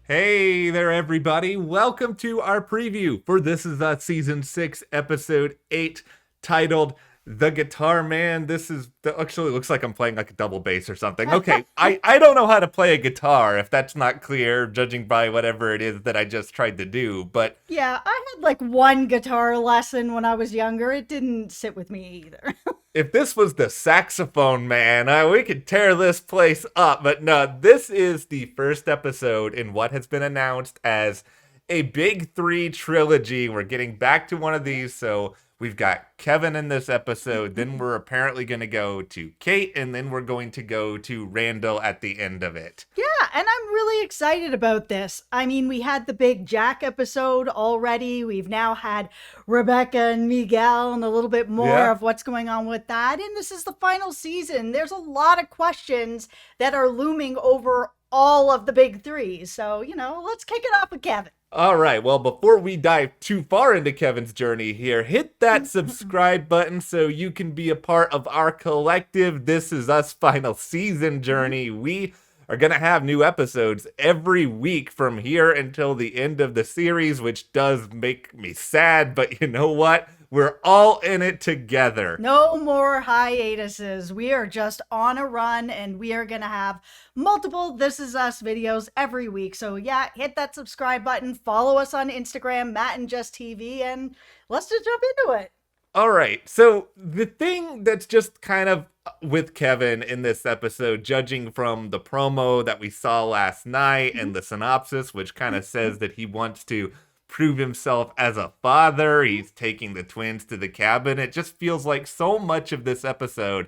Hey there, everybody. Welcome to our preview for This Is Us Season 6, Episode 8, titled The Guitar Man. Actually looks like I'm playing like a double bass or something. Okay, I don't know how to play a guitar, if that's not clear, judging by whatever it is that I just tried to do, but Yeah, I had like one guitar lesson when I was younger. It didn't sit with me either. if this was the saxophone man, we could tear this place up. But no, this is the first episode in what has been announced as a big three trilogy. We're getting back to one of these. So we've got Kevin in this episode. Then we're apparently going to go to Kate. And then we're going to go to Randall at the end of it. Yeah, and I'm really excited about this. I mean, we had the big Jack episode already. We've now had Rebecca and Miguel and a little bit more Yeah. of what's going on with that. And this is the final season. There's a lot of questions that are looming over all of the big three. So, let's kick it off with Kevin. All right, well, before we dive too far into Kevin's journey here, hit that subscribe button so you can be a part of our collective This Is Us final season journey. We are going to have new episodes every week from here until the end of the series, which does make me sad, but you know what? We're all in it together. No more hiatuses. We are just on a run and we are going to have multiple This Is Us videos every week. So, yeah, hit that subscribe button, follow us on Instagram, Matt and Just TV, and let's just jump into it. All right. So the thing that's just kind of with Kevin in this episode, judging from the promo that we saw last night and the synopsis, which kind of says that he wants to prove himself as a father, he's taking the twins to the cabin. It just feels like so much of this episode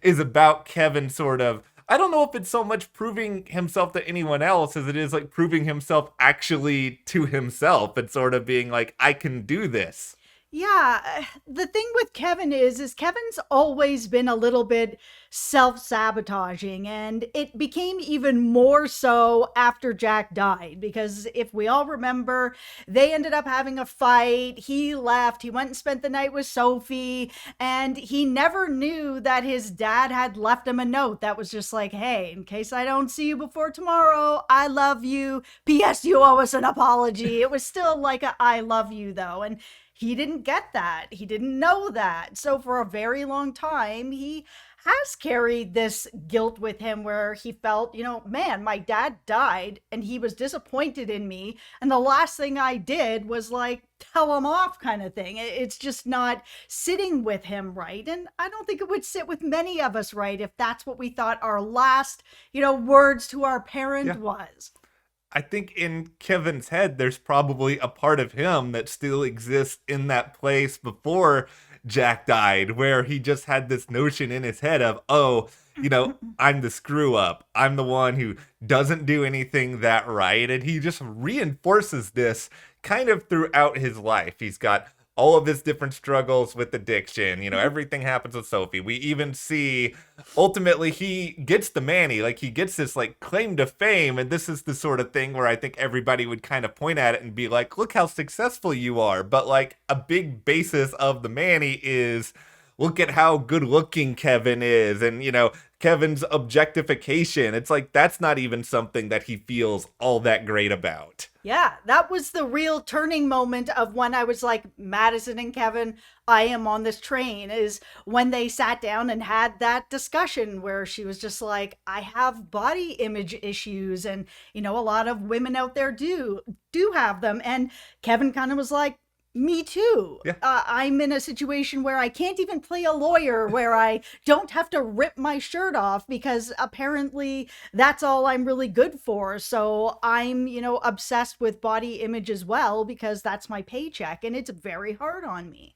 is about Kevin sort of, I don't know if it's so much proving himself to anyone else as it is like proving himself actually to himself and sort of being like, I can do this. Yeah, the thing with Kevin is Kevin's always been a little bit self-sabotaging, and it became even more so after Jack died, because if we all remember, they ended up having a fight. He left, he went and spent the night with Sophie, and he never knew that his dad had left him a note that was just like, hey, in case I don't see you before tomorrow, I love you. P.S. You owe us an apology. It was still like a I love you, though, and he didn't get that. He didn't know that. So for a very long time, he has carried this guilt with him where he felt, man, my dad died and he was disappointed in me. And the last thing I did was like tell him off kind of thing. It's just not sitting with him right. And I don't think it would sit with many of us right if that's what we thought our last, words to our parent Yeah. was. I think in Kevin's head, there's probably a part of him that still exists in that place before Jack died, where he just had this notion in his head of, oh, I'm the screw up. I'm the one who doesn't do anything that right. And he just reinforces this kind of throughout his life. He's got all of his different struggles with addiction. Everything happens with Sophie. We even see ultimately he gets the Manny, like he gets this like claim to fame. And this is the sort of thing where I think everybody would kind of point at it and be like, look how successful you are. But like a big basis of the Manny is look at how good looking Kevin is. And, Kevin's objectification. It's like that's not even something that he feels all that great about. Yeah, that was the real turning moment of when I was like, Madison and Kevin, I am on this train, is when they sat down and had that discussion where she was just like, I have body image issues. And, a lot of women out there do have them. And Kevin kind of was like, me too. Yeah. I'm in a situation where I can't even play a lawyer, where I don't have to rip my shirt off because apparently that's all I'm really good for. So I'm, obsessed with body image as well because that's my paycheck and it's very hard on me.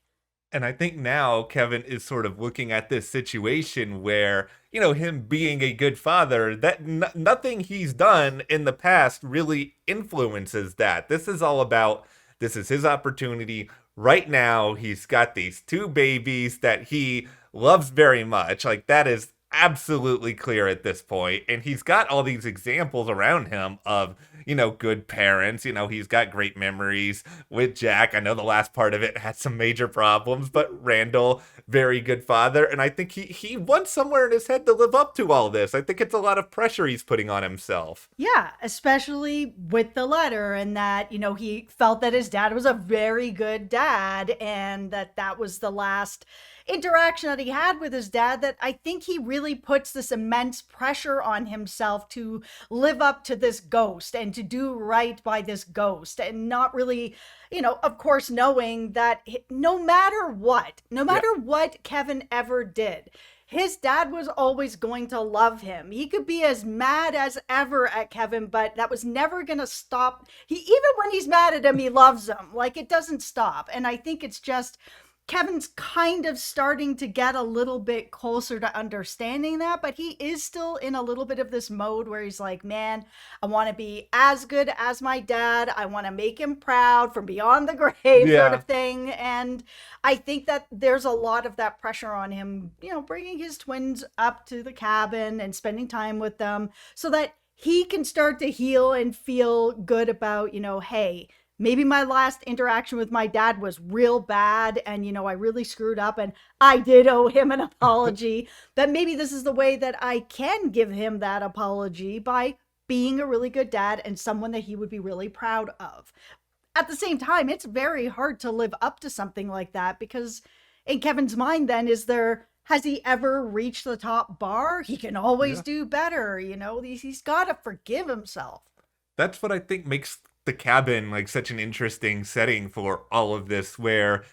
And I think now Kevin is sort of looking at this situation where, him being a good father, that nothing he's done in the past really influences that. This is his opportunity right now. He's got these two babies that he loves very much. Like that is absolutely clear at this point. And he's got all these examples around him of, good parents. He's got great memories with Jack. I know the last part of it had some major problems, but Randall, very good father. And I think he wants somewhere in his head to live up to all this. I think it's a lot of pressure he's putting on himself. Yeah, especially with the letter, and that, he felt that his dad was a very good dad, and that was the last interaction that he had with his dad. That I think he really puts this immense pressure on himself to live up to this ghost and to do right by this ghost, and not really, of course, knowing that no matter what, no Yeah. matter what Kevin ever did, his dad was always going to love him. He could be as mad as ever at Kevin, but that was never going to stop. Even when he's mad at him, he loves him. Like, it doesn't stop. And I think it's just Kevin's kind of starting to get a little bit closer to understanding that, but he is still in a little bit of this mode where he's like, man, I want to be as good as my dad. I want to make him proud from beyond the grave, sort Yeah. of thing. And I think that there's a lot of that pressure on him, bringing his twins up to the cabin and spending time with them so that he can start to heal and feel good about, hey, maybe my last interaction with my dad was real bad, and I really screwed up, and I did owe him an apology. But maybe this is the way that I can give him that apology, by being a really good dad and someone that he would be really proud of. At the same time, it's very hard to live up to something like that, because in Kevin's mind, then, has he ever reached the top bar? He can always Yeah. do better. He's got to forgive himself. That's what I think makes the cabin like such an interesting setting for all of this, where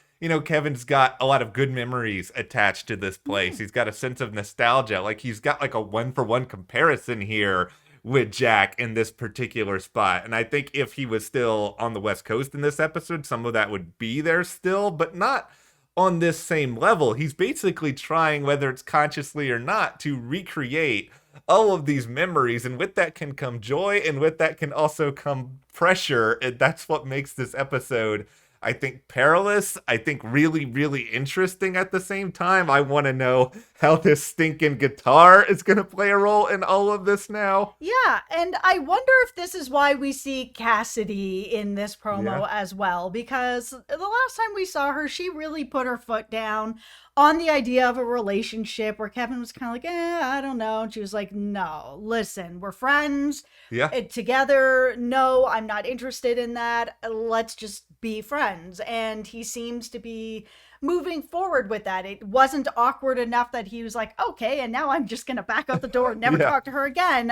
Kevin's got a lot of good memories attached to this place. He's got a sense of nostalgia. Like, he's got like a one for one comparison here with Jack in this particular spot. And I think if he was still on the West Coast in this episode, some of that would be there still, but not on this same level. He's basically trying, whether it's consciously or not, to recreate all of these memories, and with that can come joy, and with that can also come pressure. And that's what makes this episode, I think, perilous. I think really, really interesting at the same time. I want to know how this stinking guitar is going to play a role in all of this now. Yeah, and I wonder if this is why we see Cassidy in this promo Yeah. as well, because the last time we saw her, she really put her foot down on the idea of a relationship, where Kevin was kind of like, I don't know. And she was like, no, listen, we're friends Yeah. together. No, I'm not interested in that. Let's just be friends. And he seems to be moving forward with that. It wasn't awkward enough that he was like, okay, and now I'm just going to back out the door and never Yeah. talk to her again.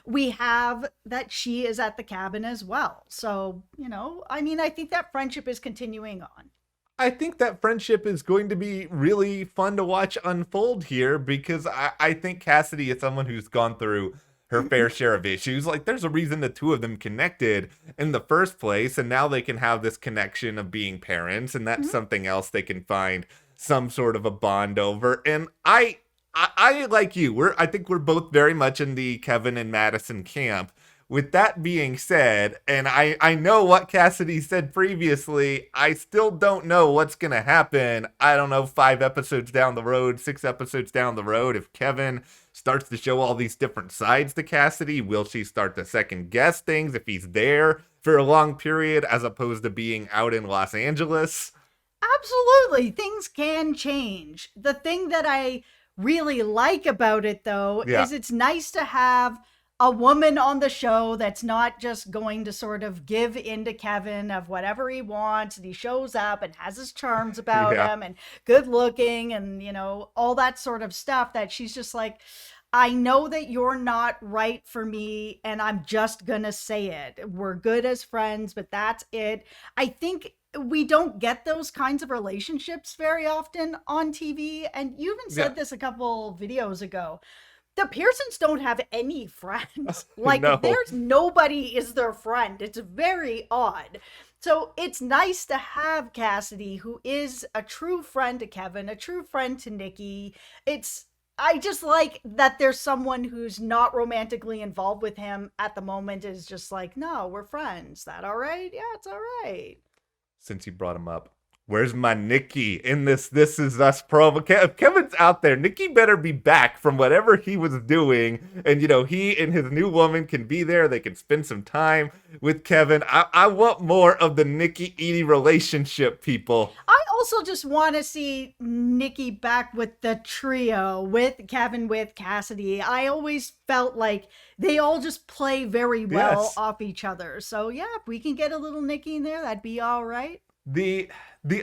We have that she is at the cabin as well. So, I think that friendship is continuing on. I think that friendship is going to be really fun to watch unfold here, because I think Cassidy is someone who's gone through her fair share of issues. Like, there's a reason the two of them connected in the first place, and now they can have this connection of being parents, and that's something else they can find some sort of a bond over. And I like you. I think we're both very much in the Kevin and Madison camp. With that being said, and I know what Cassidy said previously, I still don't know what's going to happen. I don't know, 5 episodes down the road, 6 episodes down the road, if Kevin starts to show all these different sides to Cassidy, will she start to second guess things if he's there for a long period as opposed to being out in Los Angeles? Absolutely. Things can change. The thing that I really like about it, though, Yeah. is it's nice to have a woman on the show that's not just going to sort of give in to Kevin of whatever he wants, and he shows up and has his charms about Yeah. him and good looking and, all that sort of stuff, that she's just like, I know that you're not right for me, and I'm just gonna say it. We're good as friends, but that's it. I think we don't get those kinds of relationships very often on TV. And you even said Yeah. this a couple videos ago. The Pearsons don't have any friends. Like, No. there's nobody is their friend. It's very odd. So it's nice to have Cassidy, who is a true friend to Kevin, a true friend to Nikki. I just like that there's someone who's not romantically involved with him at the moment, is just like, no, we're friends. That all right? Yeah, it's all right. Since you brought him up, where's my Nikki in this is us promo? If Kevin's out there, Nikki better be back from whatever he was doing. And, he and his new woman can be there. They can spend some time with Kevin. I want more of the Nikki Edie relationship, people. I also just want to see Nikki back with the trio, with Kevin, with Cassidy. I always felt like they all just play very well Yes. off each other. So yeah, if we can get a little Nikki in there, that'd be all right. The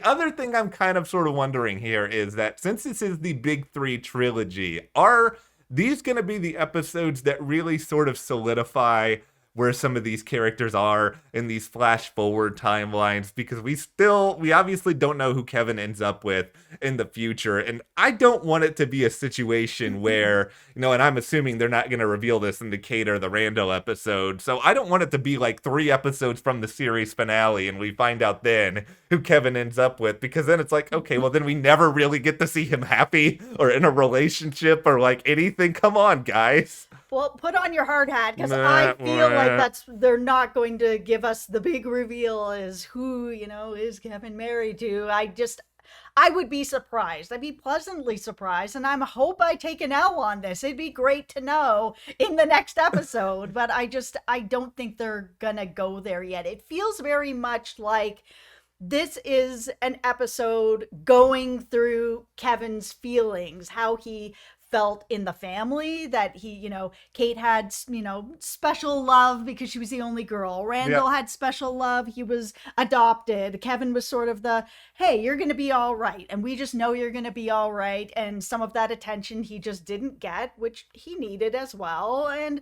other thing I'm kind of sort of wondering here is that since this is the Big Three trilogy, are these going to be the episodes that really sort of solidify where some of these characters are in these flash forward timelines? Because we obviously don't know who Kevin ends up with in the future. And I don't want it to be a situation where, and I'm assuming they're not going to reveal this in the Kate or the Randall episode. So I don't want it to be like 3 episodes from the series finale and we find out then who Kevin ends up with, because then it's like, okay, well then we never really get to see him happy or in a relationship or like anything. Come on, guys. Well, put on your hard hat because I feel like they're not going to give us the big reveal as who, is Kevin married to. I would be surprised. I'd be pleasantly surprised, and I hope I take an L on this. It'd be great to know in the next episode, but I don't think they're gonna go there yet. It feels very much like this is an episode going through Kevin's feelings, how he felt in the family, that he, Kate had, special love because she was the only girl. Randall had special love. He was adopted. Kevin was sort of the, hey, you're going to be all right. And we just know you're going to be all right. And some of that attention he just didn't get, which he needed as well. And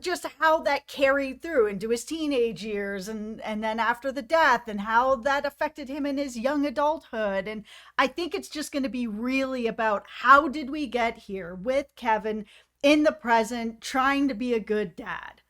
just how that carried through into his teenage years and then after the death and how that affected him in his young adulthood. And I think it's just going to be really about how did we get here with Kevin in the present trying to be a good dad.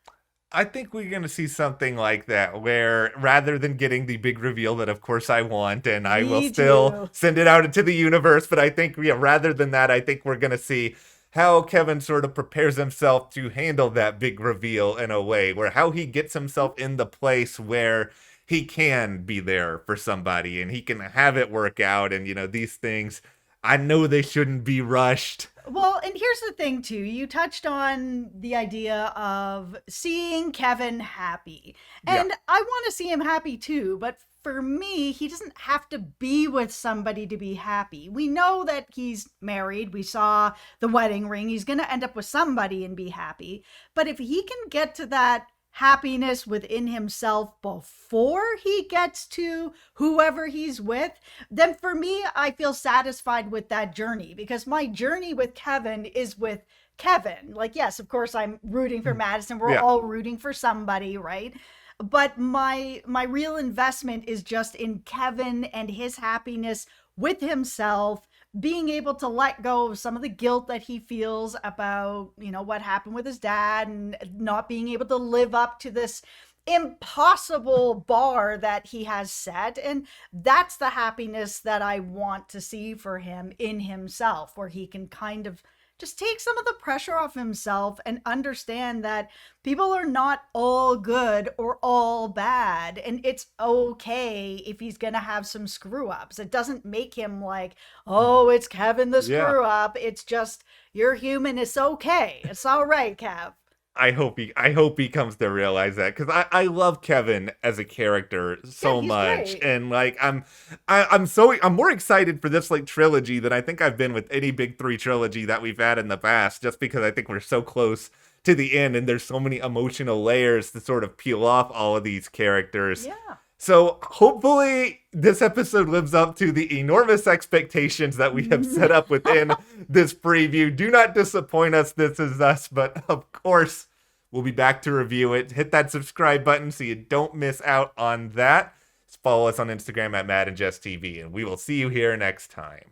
I think we're going to see something like that, where rather than getting the big reveal that, of course, I want, and I will still send it out into the universe, but I think, rather than that, I think we're going to see how Kevin sort of prepares himself to handle that big reveal in a way, where how he gets himself in the place where he can be there for somebody and he can have it work out. And, these things, I know they shouldn't be rushed. Well, and here's the thing, too. You touched on the idea of seeing Kevin happy. And I want to see him happy, too. But for me, he doesn't have to be with somebody to be happy. We know that he's married. We saw the wedding ring. He's going to end up with somebody and be happy. But if he can get to that happiness within himself before he gets to whoever he's with, then for me, I feel satisfied with that journey, because my journey with Kevin is with Kevin. Like, yes, of course, I'm rooting for Madison. We're all rooting for somebody, right? But my real investment is just in Kevin and his happiness with himself, being able to let go of some of the guilt that he feels about, what happened with his dad and not being able to live up to this impossible bar that he has set. And that's the happiness that I want to see for him in himself, where he can kind of just take some of the pressure off himself and understand that people are not all good or all bad. And it's okay if he's going to have some screw ups. It doesn't make him like, oh, it's Kevin the screw up. It's just, you're human. It's okay. It's all right, Kev. I hope he comes to realize that, because I love Kevin as a character so much, great. and like I'm more excited for this like trilogy than I think I've been with any Big Three trilogy that we've had in the past, just because I think we're so close to the end and there's so many emotional layers to sort of peel off all of these characters. Yeah. So hopefully this episode lives up to the enormous expectations that we have set up within this preview. Do not disappoint us. This is us. But of course, we'll be back to review it. Hit that subscribe button so you don't miss out on that. Follow us on Instagram at Matt and Jess TV, and we will see you here next time.